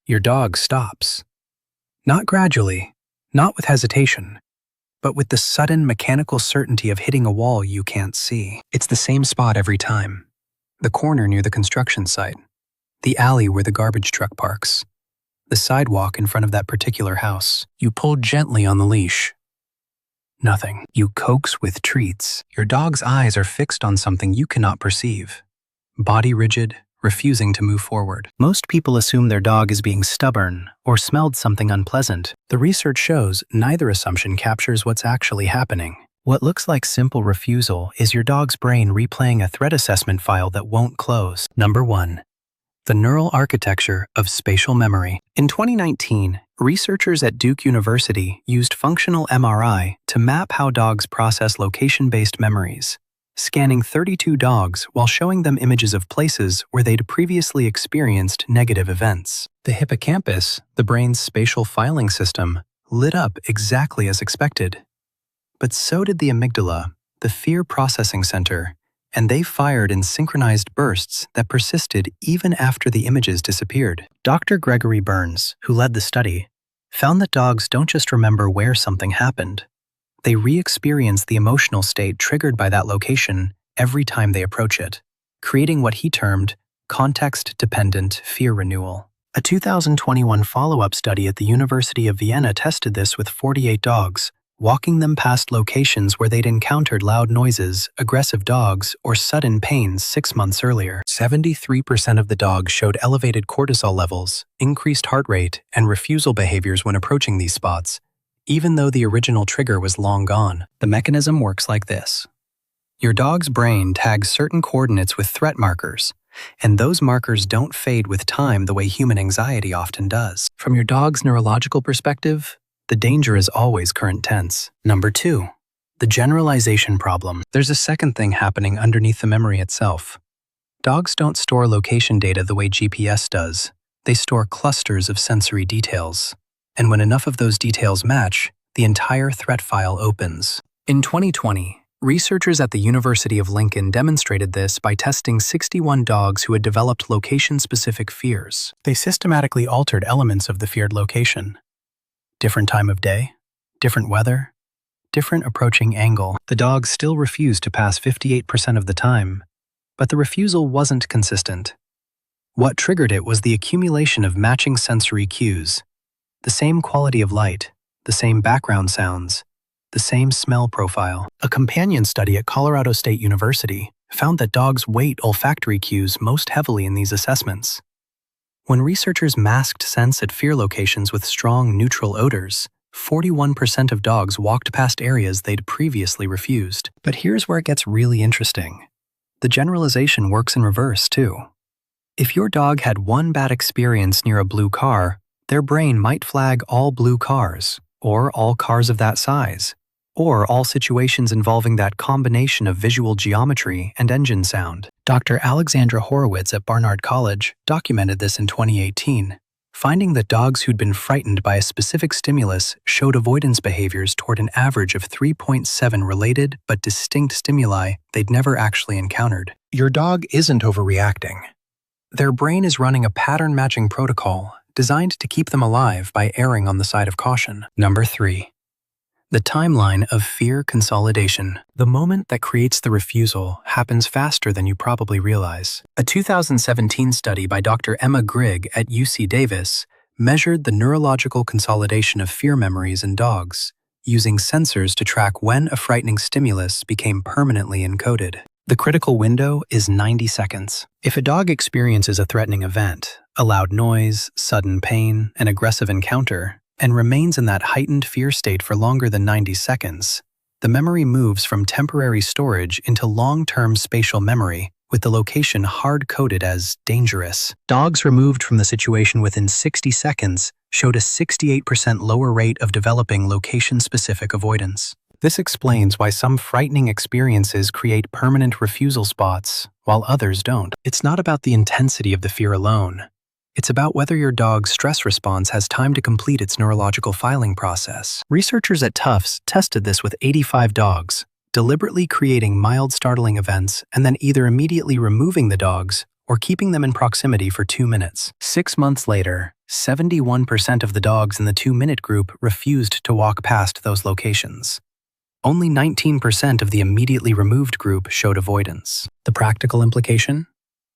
Your dog stops. Not gradually, not with hesitation, but with the sudden mechanical certainty of hitting a wall you can't see. It's the same spot every time. The corner near the construction site, the alley where the garbage truck parks, the sidewalk in front of that particular house. You pull gently on the leash. Nothing. You coax with treats. Your dog's eyes are fixed on something you cannot perceive. Body rigid, refusing to move forward. Most people assume their dog is being stubborn or smelled something unpleasant. The research shows neither assumption captures what's actually happening. What looks like simple refusal is your dog's brain replaying a threat assessment file that won't close. Number 1. The neural architecture of spatial memory. In 2019, researchers at Duke University used functional MRI to map how dogs process location-based memories, scanning 32 dogs while showing them images of places where they'd previously experienced negative events. The hippocampus, the brain's spatial filing system, lit up exactly as expected. But so did the amygdala, the fear processing center, and they fired in synchronized bursts that persisted even after the images disappeared. Dr. Gregory Burns, who led the study, found that dogs don't just remember where something happened. They re-experience the emotional state triggered by that location every time they approach it, creating what he termed context-dependent fear renewal. A 2021 follow-up study at the University of Vienna tested this with 48 dogs, walking them past locations where they'd encountered loud noises, aggressive dogs, or sudden pains 6 months earlier. 73% of the dogs showed elevated cortisol levels, increased heart rate, and refusal behaviors when approaching these spots, even though the original trigger was long gone. The mechanism works like this. Your dog's brain tags certain coordinates with threat markers, and those markers don't fade with time the way human anxiety often does. From your dog's neurological perspective, the danger is always current tense. Number 2. The generalization problem. There's a second thing happening underneath the memory itself. Dogs don't store location data the way GPS does. They store clusters of sensory details. And when enough of those details match, the entire threat file opens. In 2020, researchers at the University of Lincoln demonstrated this by testing 61 dogs who had developed location-specific fears. They systematically altered elements of the feared location. Different time of day, different weather, different approaching angle. The dogs still refused to pass 58% of the time, but the refusal wasn't consistent. What triggered it was the accumulation of matching sensory cues. The same quality of light, the same background sounds, the same smell profile. A companion study at Colorado State University found that dogs weight olfactory cues most heavily in these assessments. When researchers masked scents at fear locations with strong neutral odors, 41% of dogs walked past areas they'd previously refused. But here's where it gets really interesting. The generalization works in reverse, too. If your dog had one bad experience near a blue car, their brain might flag all blue cars, or all cars of that size, or all situations involving that combination of visual geometry and engine sound. Dr. Alexandra Horowitz at Barnard College documented this in 2018, finding that dogs who'd been frightened by a specific stimulus showed avoidance behaviors toward an average of 3.7 related but distinct stimuli they'd never actually encountered. Your dog isn't overreacting. Their brain is running a pattern-matching protocol designed to keep them alive by erring on the side of caution. Number 3. The timeline of fear consolidation. The moment that creates the refusal happens faster than you probably realize. A 2017 study by Dr. Emma Grigg at UC Davis measured the neurological consolidation of fear memories in dogs, using sensors to track when a frightening stimulus became permanently encoded. The critical window is 90 seconds. If a dog experiences a threatening event, a loud noise, sudden pain, an aggressive encounter, and remains in that heightened fear state for longer than 90 seconds, the memory moves from temporary storage into long-term spatial memory, with the location hard-coded as dangerous. Dogs removed from the situation within 60 seconds showed a 68% lower rate of developing location-specific avoidance. This explains why some frightening experiences create permanent refusal spots, while others don't. It's not about the intensity of the fear alone. It's about whether your dog's stress response has time to complete its neurological filing process. Researchers at Tufts tested this with 85 dogs, deliberately creating mild startling events and then either immediately removing the dogs or keeping them in proximity for 2 minutes. 6 months later, 71% of the dogs in the 2-minute group refused to walk past those locations. Only 19% of the immediately removed group showed avoidance. The practical implication?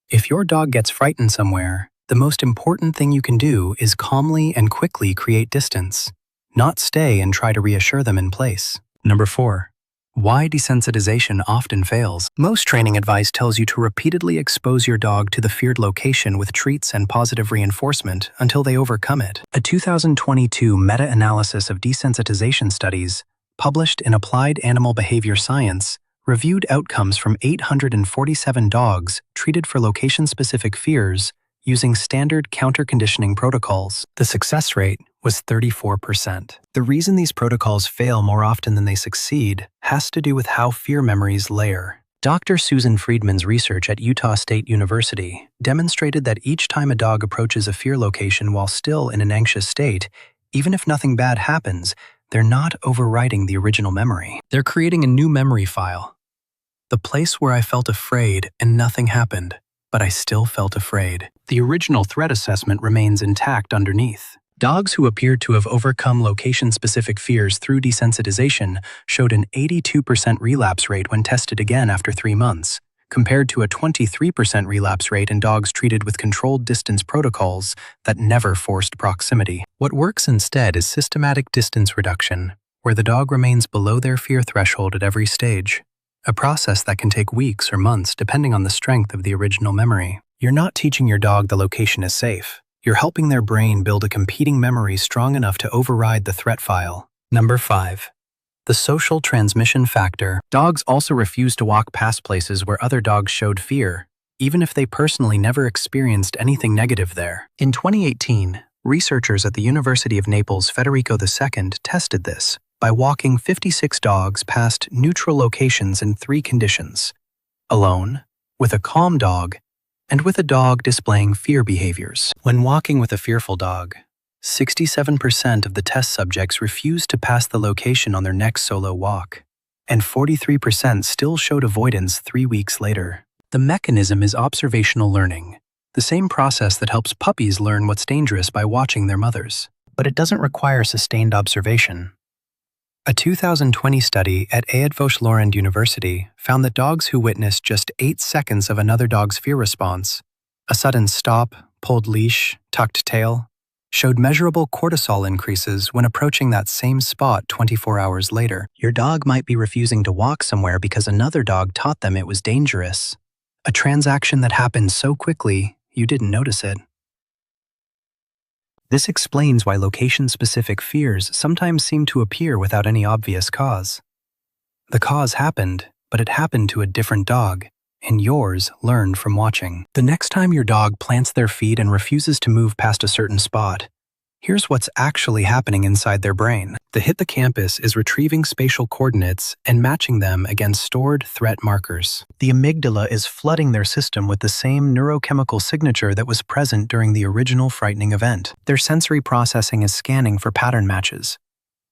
If your dog gets frightened somewhere, the most important thing you can do is calmly and quickly create distance, not stay and try to reassure them in place. Number 4. Why desensitization often fails. Most training advice tells you to repeatedly expose your dog to the feared location with treats and positive reinforcement until they overcome it. A 2022 meta-analysis of desensitization studies, published in Applied Animal Behavior Science, reviewed outcomes from 847 dogs treated for location-specific fears using standard counter-conditioning protocols. The success rate was 34%. The reason these protocols fail more often than they succeed has to do with how fear memories layer. Dr. Susan Friedman's research at Utah State University demonstrated that each time a dog approaches a fear location while still in an anxious state, even if nothing bad happens, they're not overwriting the original memory. They're creating a new memory file. The place where I felt afraid and nothing happened, but I still felt afraid. The original threat assessment remains intact underneath. Dogs who appeared to have overcome location-specific fears through desensitization showed an 82% relapse rate when tested again after 3 months, compared to a 23% relapse rate in dogs treated with controlled distance protocols that never forced proximity. What works instead is systematic distance reduction, where the dog remains below their fear threshold at every stage, a process that can take weeks or months depending on the strength of the original memory. You're not teaching your dog the location is safe. You're helping their brain build a competing memory strong enough to override the threat file. Number 5. The social transmission factor. Dogs also refuse to walk past places where other dogs showed fear, even if they personally never experienced anything negative there. In 2018, researchers at the University of Naples Federico II tested this by walking 56 dogs past neutral locations in 3 conditions: alone, with a calm dog, and with a dog displaying fear behaviors. When walking with a fearful dog, 67% of the test subjects refused to pass the location on their next solo walk, and 43% still showed avoidance 3 weeks later. The mechanism is observational learning, the same process that helps puppies learn what's dangerous by watching their mothers. But it doesn't require sustained observation. A 2020 study at Eötvös-Loránd University found that dogs who witnessed just 8 seconds of another dog's fear response, a sudden stop, pulled leash, tucked tail, showed measurable cortisol increases when approaching that same spot 24 hours later. Your dog might be refusing to walk somewhere because another dog taught them it was dangerous, a transaction that happened so quickly you didn't notice it. This explains why location-specific fears sometimes seem to appear without any obvious cause. The cause happened, but it happened to a different dog, and yours learned from watching. The next time your dog plants their feet and refuses to move past a certain spot, here's what's actually happening inside their brain. The hippocampus is retrieving spatial coordinates and matching them against stored threat markers. The amygdala is flooding their system with the same neurochemical signature that was present during the original frightening event. Their sensory processing is scanning for pattern matches,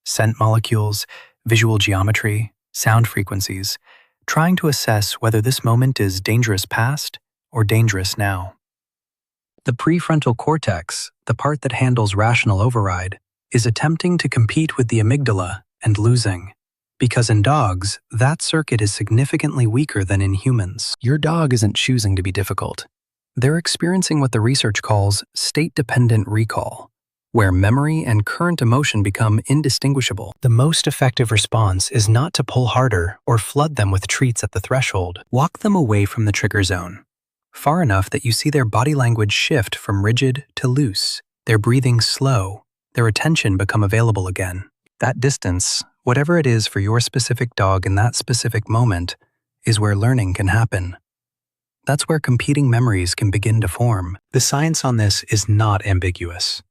scent molecules, visual geometry, sound frequencies, trying to assess whether this moment is dangerous past or dangerous now. The prefrontal cortex, the part that handles rational override, is attempting to compete with the amygdala and losing. Because in dogs, that circuit is significantly weaker than in humans. Your dog isn't choosing to be difficult. They're experiencing what the research calls state-dependent recall, where memory and current emotion become indistinguishable. The most effective response is not to pull harder or flood them with treats at the threshold. Walk them away from the trigger zone, far enough that you see their body language shift from rigid to loose, their breathing slow, their attention become available again. That distance, whatever it is for your specific dog in that specific moment, is where learning can happen. That's where competing memories can begin to form. The science on this is not ambiguous.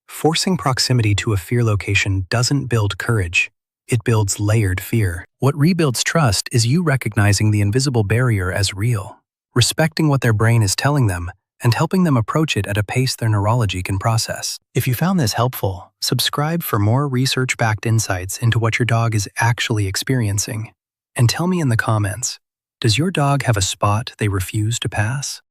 Forcing proximity to a fear location doesn't build courage. It builds layered fear. What rebuilds trust is you recognizing the invisible barrier as real, respecting what their brain is telling them, and helping them approach it at a pace their neurology can process. If you found this helpful, subscribe for more research-backed insights into what your dog is actually experiencing. And tell me in the comments, does your dog have a spot they refuse to pass?